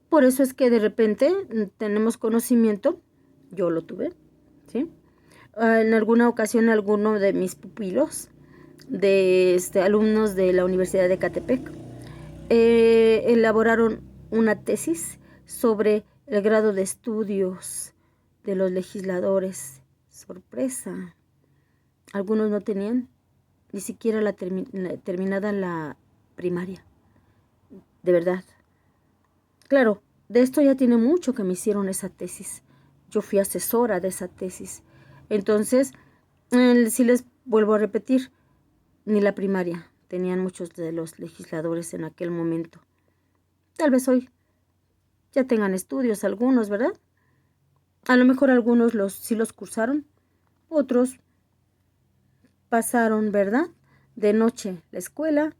Por eso es que de repente tenemos conocimiento, yo lo tuve, ¿sí? En alguna ocasión alguno de mis pupilos, de alumnos de la Universidad de Ecatepec, elaboraron una tesis sobre el grado de estudios de los legisladores. Sorpresa. Algunos no tenían ni siquiera terminada la primaria. De verdad. Claro, de esto ya tiene mucho que me hicieron esa tesis. Yo fui asesora de esa tesis. Entonces, si les vuelvo a repetir, ni la primaria tenían muchos de los legisladores en aquel momento. Tal vez hoy ya tengan estudios algunos, ¿verdad? A lo mejor algunos sí los cursaron, otros pasaron, ¿verdad? De noche la escuela,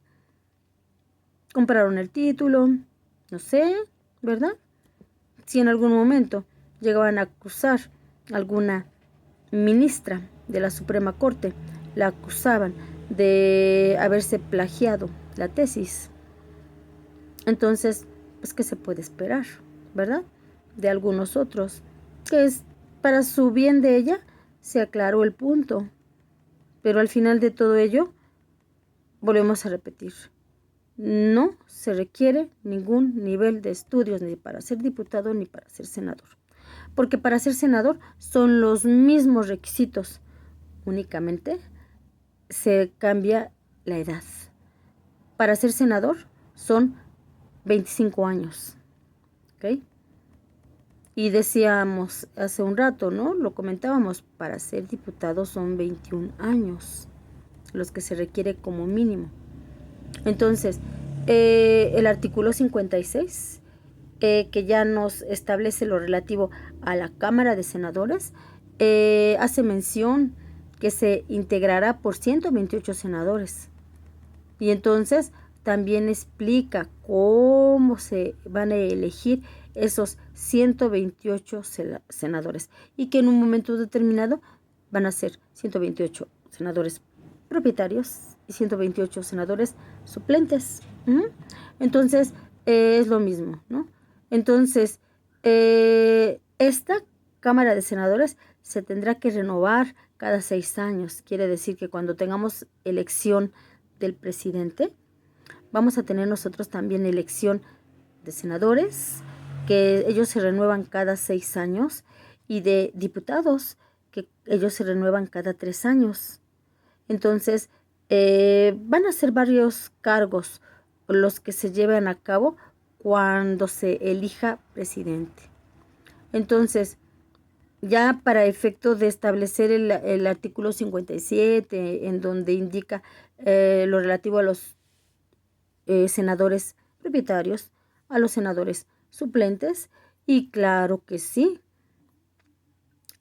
compraron el título, no sé, ¿verdad? Si en algún momento llegaban a acusar a alguna ministra de la Suprema Corte, la acusaban de haberse plagiado la tesis. Entonces, pues, ¿qué se puede esperar, verdad? De algunos otros, que es para su bien de ella, se aclaró el punto. Pero al final de todo ello, volvemos a repetir, no se requiere ningún nivel de estudios ni para ser diputado ni para ser senador. Porque para ser senador son los mismos requisitos, únicamente se cambia la edad. Para ser senador son 25 años, ¿ok? Y decíamos hace un rato, ¿no? Lo comentábamos, para ser diputado son 21 años, los que se requiere como mínimo. Entonces, el artículo 56, que ya nos establece lo relativo a la Cámara de Senadores, hace mención que se integrará por 128 senadores. Y entonces también explica cómo se van a elegir esos 128 senadores y que en un momento determinado van a ser 128 senadores propietarios y 128 senadores suplentes. Entonces, es lo mismo, ¿no? Entonces, esta Cámara de Senadores se tendrá que renovar cada 6 años. Quiere decir que cuando tengamos elección del presidente, vamos a tener nosotros también elección de senadores, que ellos se renuevan cada 6 años, y de diputados, que ellos se renuevan cada 3 años. Entonces, van a ser varios cargos los que se llevan a cabo cuando se elija presidente. Entonces, ya para efecto de establecer el artículo 57, en donde indica lo relativo a los senadores propietarios, a los senadores suplentes, y claro que sí.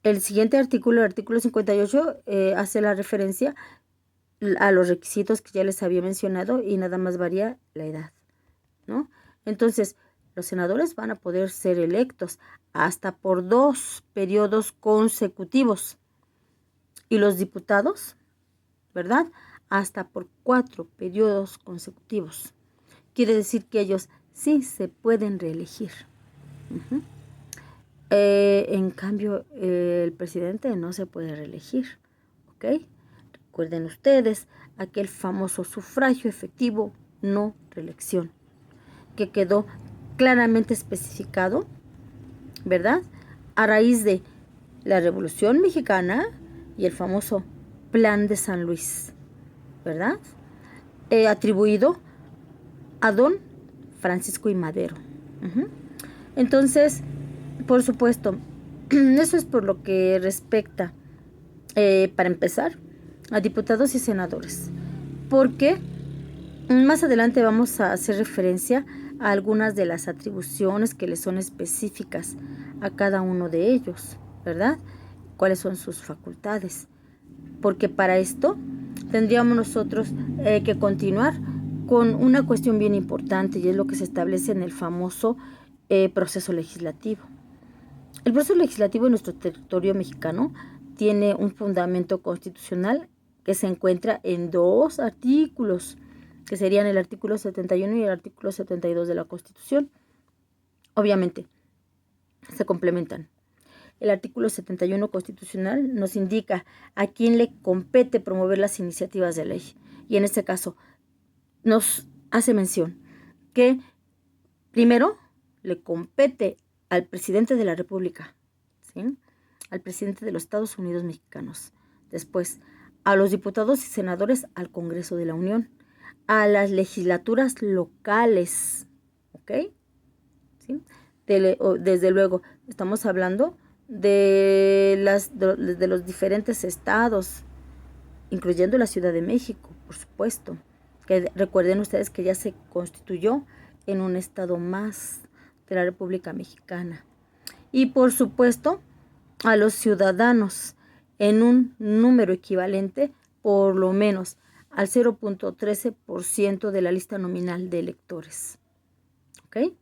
El siguiente artículo, el artículo 58, hace la referencia a los requisitos que ya les había mencionado y nada más varía la edad, ¿no? Entonces, los senadores van a poder ser electos hasta por 2 periodos consecutivos y los diputados, ¿verdad? Hasta por 4 periodos consecutivos. Quiere decir que ellos sí se pueden reelegir. En cambio, el presidente no se puede reelegir, ¿ok? Recuerden ustedes aquel famoso sufragio efectivo, no reelección, que quedó claramente especificado, ¿verdad? A raíz de la Revolución Mexicana y el famoso Plan de San Luis, ¿verdad? Atribuido a don Francisco I. Madero. Entonces, por supuesto, eso es por lo que respecta, para empezar, a diputados y senadores, porque más adelante vamos a hacer referencia a algunas de las atribuciones que les son específicas a cada uno de ellos, ¿verdad? ¿Cuáles son sus facultades? Porque para esto tendríamos nosotros que continuar con una cuestión bien importante, y es lo que se establece en el famoso proceso legislativo. El proceso legislativo en nuestro territorio mexicano tiene un fundamento constitucional que se encuentra en 2 artículos, que serían el artículo 71 y el artículo 72 de la Constitución. obviamente, se complementan. El artículo 71 constitucional nos indica a quién le compete promover las iniciativas de ley. Y en este caso nos hace mención que primero le compete al presidente de la República, ¿sí? Al presidente de los Estados Unidos mexicanos. Después, a los diputados y senadores al Congreso de la Unión, a las legislaturas locales, ¿ok? ¿Sí? Desde luego, estamos hablando de los diferentes estados, incluyendo la Ciudad de México, por supuesto. Que recuerden ustedes que ya se constituyó en un estado más de la República Mexicana. Y por supuesto, a los ciudadanos en un número equivalente por lo menos al 0.13% de la lista nominal de electores. ¿Ok?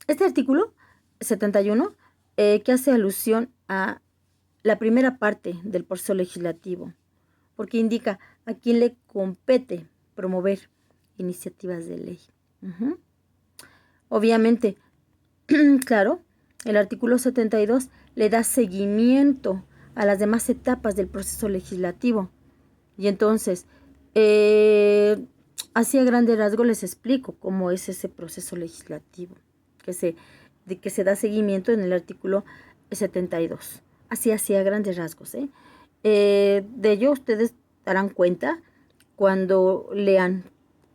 Este artículo 71 que hace alusión a la primera parte del proceso legislativo, porque indica a quién le compete promover iniciativas de ley. Obviamente, claro, el artículo 72 le da seguimiento a las demás etapas del proceso legislativo. Y entonces, así a grandes rasgos les explico cómo es ese proceso legislativo que se da seguimiento en el artículo 72. Así a grandes rasgos. De ello ustedes darán cuenta cuando lean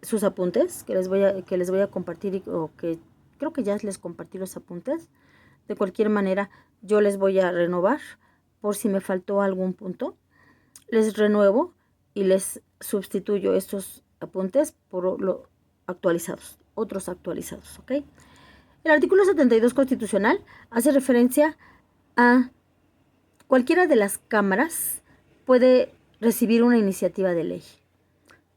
sus apuntes que les voy a compartir, o que creo que ya les compartí los apuntes. De cualquier manera, yo les voy a renovar por si me faltó algún punto. Les renuevo y les sustituyo estos apuntes por otros actualizados, ¿ok? El artículo 72 constitucional hace referencia a cualquiera de las cámaras puede recibir una iniciativa de ley.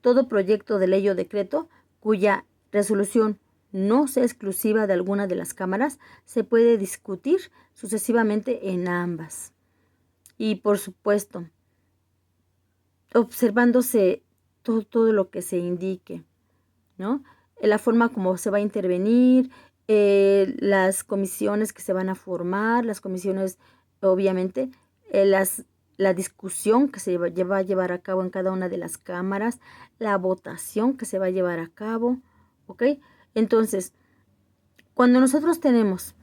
Todo proyecto de ley o decreto cuya resolución no sea exclusiva de alguna de las cámaras se puede discutir sucesivamente en ambas. Y por supuesto, observándose todo lo que se indique, ¿no? La forma como se va a intervenir, las comisiones que se van a formar, las comisiones, obviamente, la discusión que se va a llevar a cabo en cada una de las cámaras, la votación que se va a llevar a cabo, ¿ok? Entonces, cuando nosotros tenemos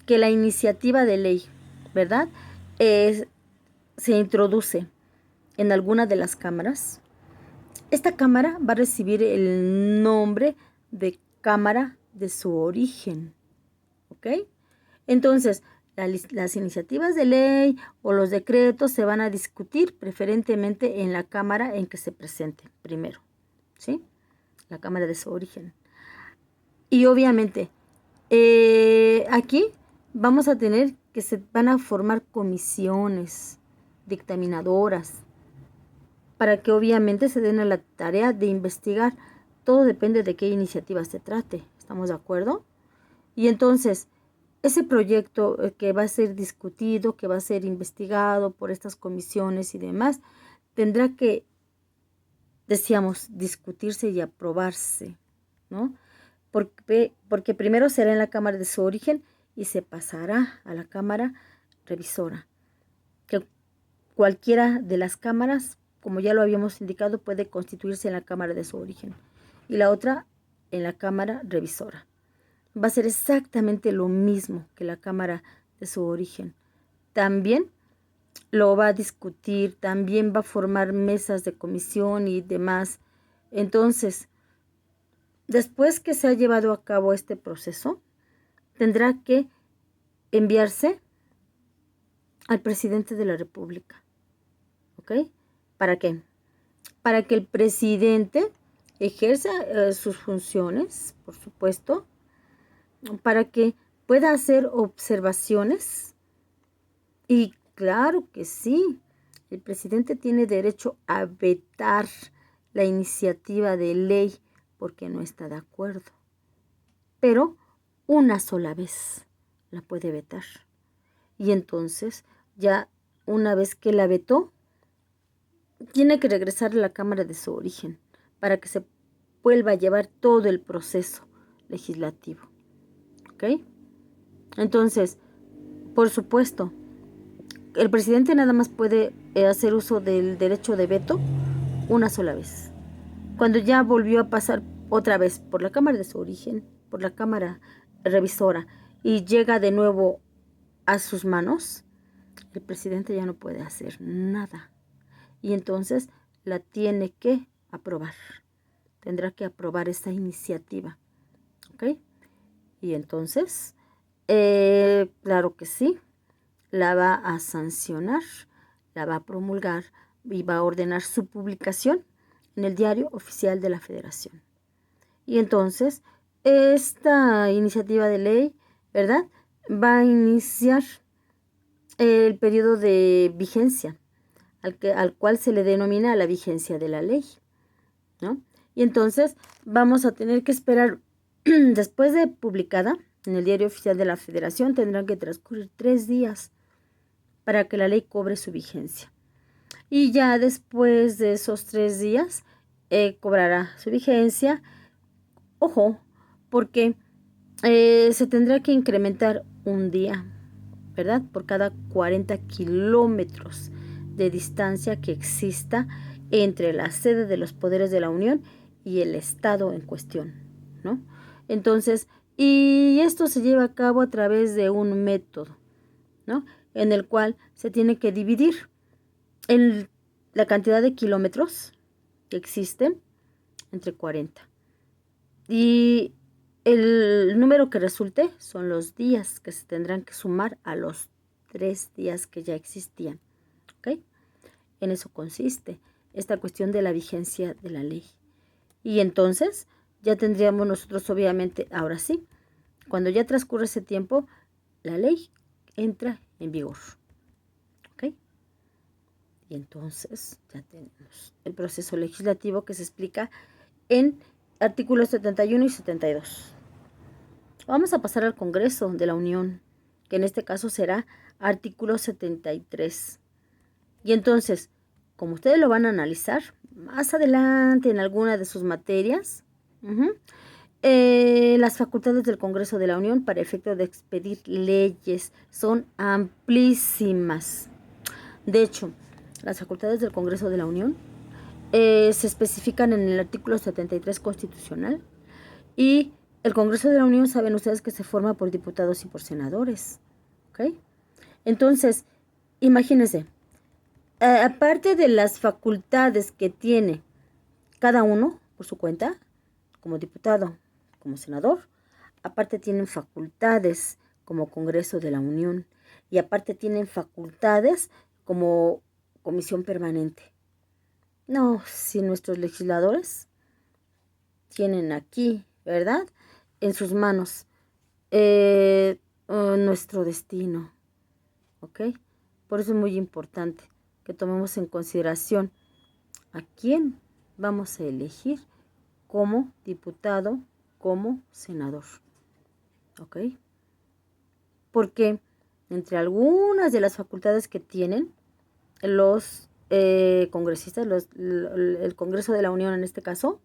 que la iniciativa de ley, ¿verdad?, se introduce en alguna de las cámaras, esta cámara va a recibir el nombre de cámara de su origen, ¿ok? Entonces, las iniciativas de ley o los decretos se van a discutir preferentemente en la cámara en que se presente primero, ¿sí? La cámara de su origen. Y obviamente, aquí vamos a tener que se van a formar comisiones dictaminadoras para que obviamente se den a la tarea de investigar. Todo depende de qué iniciativa se trate, ¿estamos de acuerdo? Y entonces, ese proyecto que va a ser discutido, que va a ser investigado por estas comisiones y demás, tendrá que, decíamos, discutirse y aprobarse, ¿no? Porque primero será en la cámara de su origen y se pasará a la cámara revisora. Que cualquiera de las cámaras, como ya lo habíamos indicado, puede constituirse en la cámara de su origen y la otra en la cámara revisora. Va a ser exactamente lo mismo que la cámara de su origen. También lo va a discutir, también va a formar mesas de comisión y demás. Entonces, después que se ha llevado a cabo este proceso, tendrá que enviarse al presidente de la República. ¿Ok? ¿Para qué? Para que el presidente ejerza sus funciones, por supuesto, para que pueda hacer observaciones. Y claro que sí, el presidente tiene derecho a vetar la iniciativa de ley porque no está de acuerdo. Pero una sola vez la puede vetar. Y entonces, ya una vez que la vetó, tiene que regresar a la cámara de su origen para que se vuelva a llevar todo el proceso legislativo. ¿Ok? Entonces, por supuesto, el presidente nada más puede hacer uso del derecho de veto una sola vez. Cuando ya volvió a pasar otra vez por la Cámara de su origen, por la Cámara revisora, y llega de nuevo a sus manos, el presidente ya no puede hacer nada. Y entonces la tiene que aprobar. Tendrá que aprobar esta iniciativa. ¿Ok? Y entonces, claro que sí, la va a sancionar, la va a promulgar y va a ordenar su publicación en el Diario Oficial de la Federación. Y entonces, esta iniciativa de ley, ¿verdad?, va a iniciar el periodo de vigencia, al cual se le denomina la vigencia de la ley, ¿no? Y entonces vamos a tener que esperar, después de publicada en el Diario Oficial de la Federación, tendrán que transcurrir 3 días para que la ley cobre su vigencia. Y ya después de esos 3 días, cobrará su vigencia. Ojo, porque se tendrá que incrementar un día, ¿verdad?, por cada 40 kilómetros de distancia que exista entre la sede de los poderes de la Unión y el estado en cuestión, ¿no? Entonces, y esto se lleva a cabo a través de un método, ¿no?, en el cual se tiene que dividir la cantidad de kilómetros que existen entre 40. Y el número que resulte son los días que se tendrán que sumar a los 3 días que ya existían. ¿Ok? En eso consiste esta cuestión de la vigencia de la ley. Y entonces ya tendríamos nosotros, obviamente, ahora sí, cuando ya transcurre ese tiempo, la ley entra en vigor. ¿Ok? Y entonces ya tenemos el proceso legislativo que se explica en artículos 71 y 72. Vamos a pasar al Congreso de la Unión, que en este caso será artículo 73. Y entonces, como ustedes lo van a analizar más adelante en alguna de sus materias, las facultades del Congreso de la Unión para efecto de expedir leyes son amplísimas. De hecho, las facultades del Congreso de la Unión se especifican en el artículo 73 constitucional, y el Congreso de la Unión, saben ustedes que se forma por diputados y por senadores. ¿Ok? Entonces, imagínense, aparte de las facultades que tiene cada uno por su cuenta, como diputado, como senador, aparte tienen facultades como Congreso de la Unión, y aparte tienen facultades como comisión permanente. No, si nuestros legisladores tienen aquí, ¿verdad?, en sus manos nuestro destino. ¿Ok? Por eso es muy importante que tomemos en consideración a quién vamos a elegir como diputado, como senador. ¿Ok? Porque entre algunas de las facultades que tienen los congresistas, el Congreso de la Unión en este caso,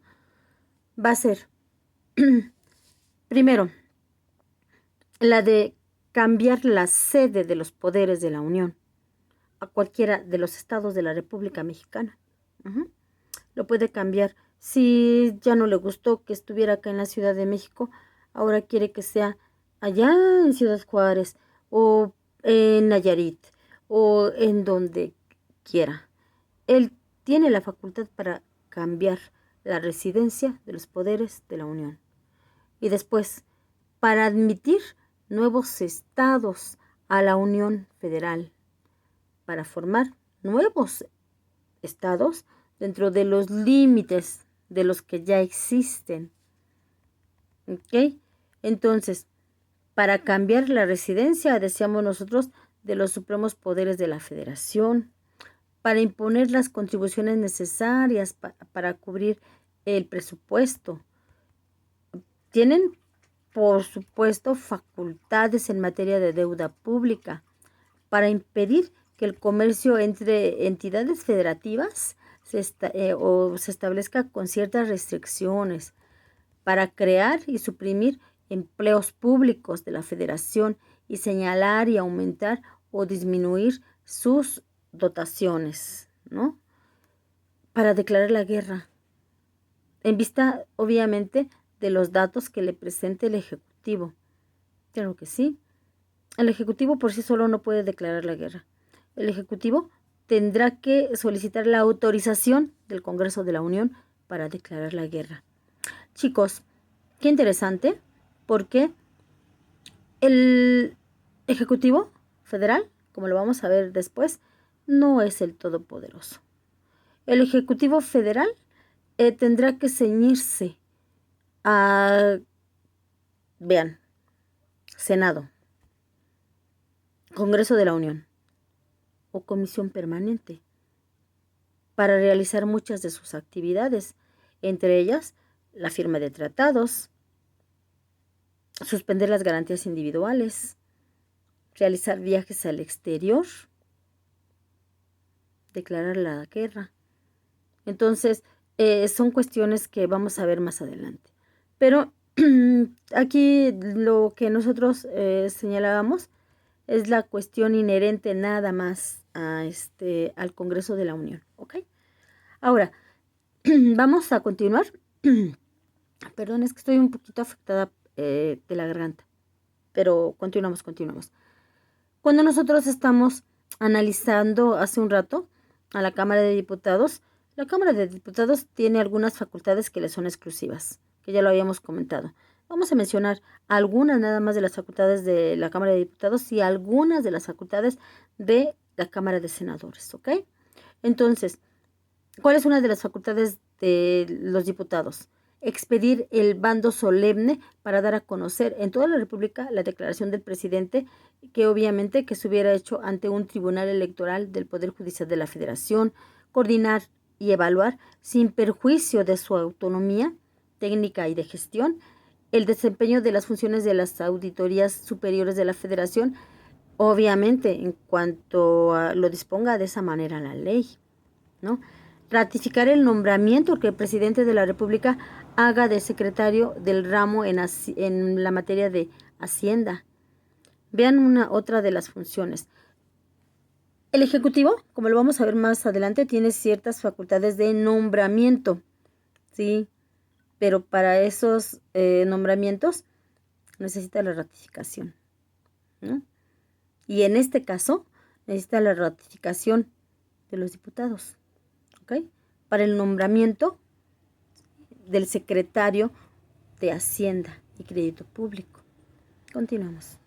va a ser, primero, la de cambiar la sede de los poderes de la Unión a cualquiera de los estados de la República Mexicana. Lo puede cambiar. Si ya no le gustó que estuviera acá en la Ciudad de México, ahora quiere que sea allá en Ciudad Juárez o en Nayarit o en donde quiera. Él tiene la facultad para cambiar la residencia de los poderes de la Unión. Y después, para admitir nuevos estados a la Unión Federal, para formar nuevos estados dentro de los límites de los que ya existen. ¿Ok? Entonces, para cambiar la residencia, decíamos nosotros, de los supremos poderes de la Federación, para imponer las contribuciones necesarias para cubrir el presupuesto. Tienen, por supuesto, facultades en materia de deuda pública, para impedir que el comercio entre entidades federativas se establezca con ciertas restricciones, para crear y suprimir empleos públicos de la Federación y señalar y aumentar o disminuir sus dotaciones, ¿no? Para declarar la guerra, en vista, obviamente, de los datos que le presente el Ejecutivo. Claro que sí. El Ejecutivo por sí solo no puede declarar la guerra. El Ejecutivo tendrá que solicitar la autorización del Congreso de la Unión para declarar la guerra. Chicos, qué interesante, porque el Ejecutivo Federal, como lo vamos a ver después, no es el todopoderoso. El Ejecutivo Federal tendrá que ceñirse a, vean, Senado, Congreso de la Unión o Comisión Permanente para realizar muchas de sus actividades, entre ellas la firma de tratados, suspender las garantías individuales, realizar viajes al exterior, declarar la guerra. Entonces, son cuestiones que vamos a ver más adelante. Pero aquí lo que nosotros señalábamos es la cuestión inherente nada más a al Congreso de la Unión, ¿ok? Ahora, vamos a continuar. Perdón, es que estoy un poquito afectada de la garganta, pero continuamos. Cuando nosotros estamos analizando hace un rato a la Cámara de Diputados, la Cámara de Diputados tiene algunas facultades que le son exclusivas, que ya lo habíamos comentado. Vamos a mencionar algunas nada más de las facultades de la Cámara de Diputados y algunas de las facultades de la Cámara de Senadores, ¿ok? Entonces, ¿cuál es una de las facultades de los diputados? Expedir el bando solemne para dar a conocer en toda la República la declaración del presidente, que obviamente que se hubiera hecho ante un tribunal electoral del Poder Judicial de la Federación, coordinar y evaluar, sin perjuicio de su autonomía técnica y de gestión, el desempeño de las funciones de las auditorías superiores de la Federación, obviamente en cuanto lo disponga de esa manera la ley, ¿no? Ratificar el nombramiento que el presidente de la República haga de secretario del ramo en la materia de Hacienda. Vean otra de las funciones. El Ejecutivo, como lo vamos a ver más adelante, tiene ciertas facultades de nombramiento, ¿sí? Pero para esos nombramientos necesita la ratificación, ¿no? Y en este caso necesita la ratificación de los diputados, ¿ok? Para el nombramiento del secretario de Hacienda y Crédito Público. Continuamos.